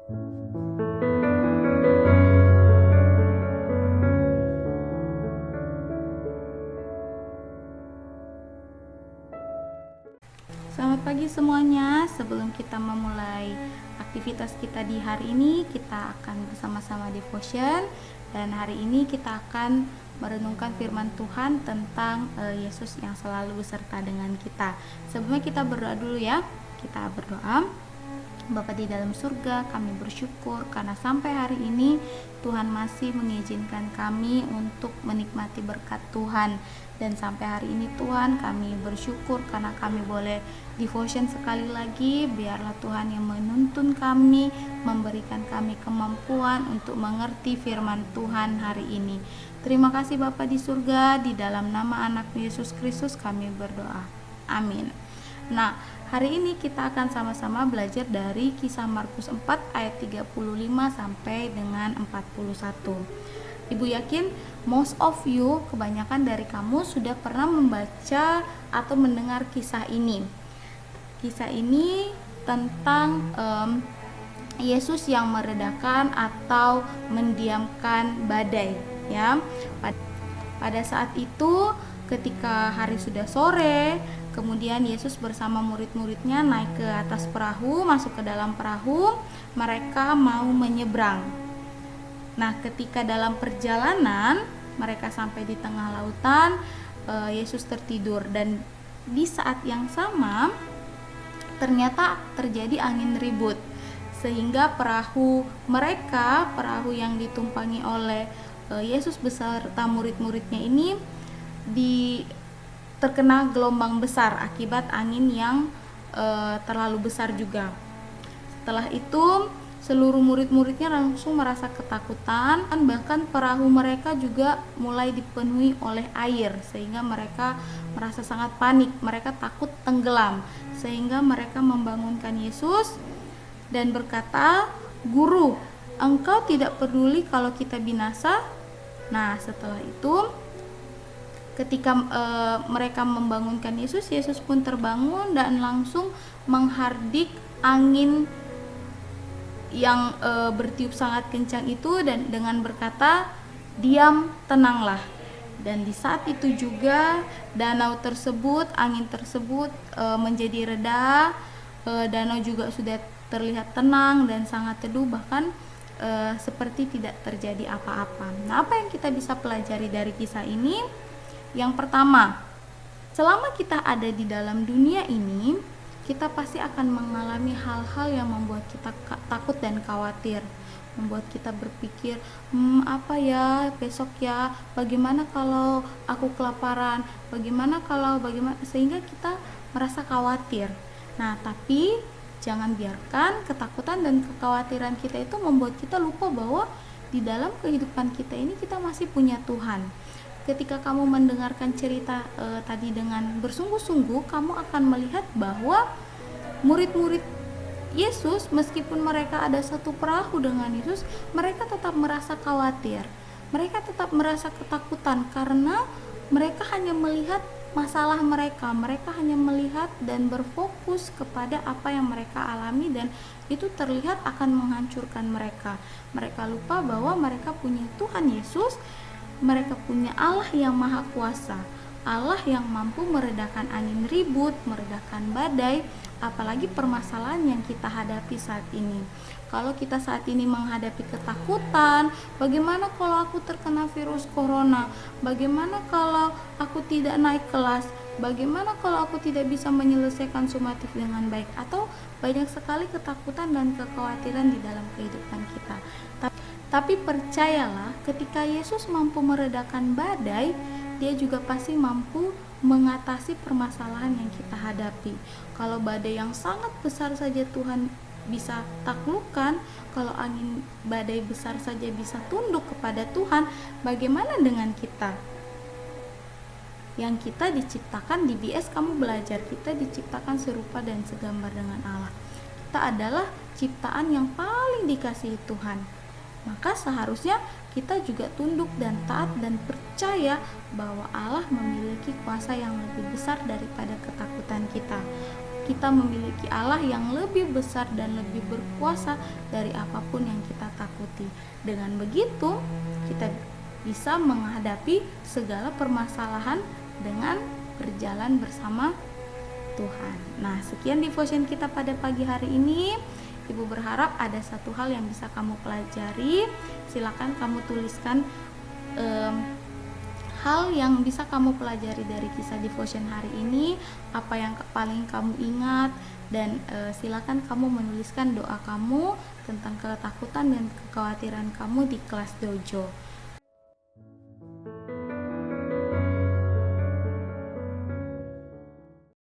Selamat pagi semuanya. Sebelum kita memulai aktivitas kita di hari ini, kita akan bersama-sama devotion. Dan hari ini kita akan merenungkan firman Tuhan tentang Yesus yang selalu beserta dengan kita. Sebelumnya kita berdoa dulu ya. Kita berdoa. Bapa di dalam surga, kami bersyukur karena sampai hari ini Tuhan masih mengizinkan kami untuk menikmati berkat Tuhan. Dan sampai hari ini Tuhan, kami bersyukur karena kami boleh devotion sekali lagi. Biarlah Tuhan yang menuntun kami, memberikan kami kemampuan untuk mengerti firman Tuhan hari ini. Terima kasih Bapa di surga, di dalam nama anak Yesus Kristus kami berdoa. Amin. Nah, hari ini kita akan sama-sama belajar dari Kisah Markus 4 ayat 35 sampai dengan 41. Ibu yakin most of you, kebanyakan dari kamu sudah pernah membaca atau mendengar kisah ini. Kisah ini tentang Yesus yang meredakan atau mendiamkan badai, ya. Pada saat itu ketika hari sudah sore, kemudian Yesus bersama murid-muridnya naik ke atas perahu, masuk ke dalam perahu, mereka mau menyeberang. Nah, ketika dalam perjalanan mereka sampai di tengah lautan, Yesus tertidur, dan di saat yang sama ternyata terjadi angin ribut, sehingga perahu mereka, perahu yang ditumpangi oleh Yesus beserta murid-muridnya ini terkena gelombang besar akibat angin yang terlalu besar juga. Setelah itu seluruh murid-muridnya langsung merasa ketakutan, bahkan perahu mereka juga mulai dipenuhi oleh air, sehingga mereka merasa sangat panik, mereka takut tenggelam, sehingga mereka membangunkan Yesus dan berkata, "Guru, engkau tidak peduli kalau kita binasa?" Nah, setelah itu ketika mereka membangunkan Yesus, Yesus pun terbangun dan langsung menghardik angin yang bertiup sangat kencang itu, dan dengan berkata, "Diam, tenanglah." Dan di saat itu juga danau tersebut, angin tersebut menjadi reda. Danau juga sudah terlihat tenang dan sangat teduh, bahkan seperti tidak terjadi apa-apa. Nah, apa yang kita bisa pelajari dari kisah ini? Yang pertama, selama kita ada di dalam dunia ini, kita pasti akan mengalami hal-hal yang membuat kita takut dan khawatir, membuat kita berpikir, apa ya besok ya, bagaimana kalau aku kelaparan, bagaimana, sehingga kita merasa khawatir. Nah, tapi jangan biarkan ketakutan dan kekhawatiran kita itu membuat kita lupa bahwa di dalam kehidupan kita ini kita masih punya Tuhan. Ketika kamu mendengarkan cerita tadi dengan bersungguh-sungguh, kamu akan melihat bahwa murid-murid Yesus, meskipun mereka ada satu perahu dengan Yesus, mereka tetap merasa khawatir, mereka tetap merasa ketakutan, karena mereka hanya melihat masalah mereka hanya melihat dan berfokus kepada apa yang mereka alami, dan itu terlihat akan menghancurkan mereka. Mereka lupa bahwa mereka punya Tuhan Yesus. Mereka punya Allah yang maha kuasa, Allah yang mampu meredakan angin ribut, meredakan badai, apalagi permasalahan yang kita hadapi saat ini. Kalau kita saat ini menghadapi ketakutan, bagaimana kalau aku terkena virus corona? Bagaimana kalau aku tidak naik kelas? Bagaimana kalau aku tidak bisa menyelesaikan sumatif dengan baik? Atau banyak sekali ketakutan dan kekhawatiran di dalam kehidupan kita. Tapi percayalah, ketika Yesus mampu meredakan badai, Dia juga pasti mampu mengatasi permasalahan yang kita hadapi. Kalau badai yang sangat besar saja Tuhan bisa taklukkan, kalau angin badai besar saja bisa tunduk kepada Tuhan, bagaimana dengan kita? Yang kita diciptakan di BS, kamu belajar, kita diciptakan serupa dan segambar dengan Allah. Kita adalah ciptaan yang paling dikasihi Tuhan. Maka seharusnya kita juga tunduk dan taat dan percaya bahwa Allah memiliki kuasa yang lebih besar daripada ketakutan kita. kita memiliki Allah yang lebih besar dan lebih berkuasa dari apapun yang kita takuti. Dengan begitu, kita bisa menghadapi segala permasalahan dengan berjalan bersama Tuhan. Nah, sekian devotion kita pada pagi hari ini. Ibu berharap ada satu hal yang bisa kamu pelajari. Silakan kamu tuliskan hal yang bisa kamu pelajari dari kisah devotion hari ini, apa yang paling kamu ingat, dan silakan kamu menuliskan doa kamu tentang ketakutan dan kekhawatiran kamu di kelas dojo.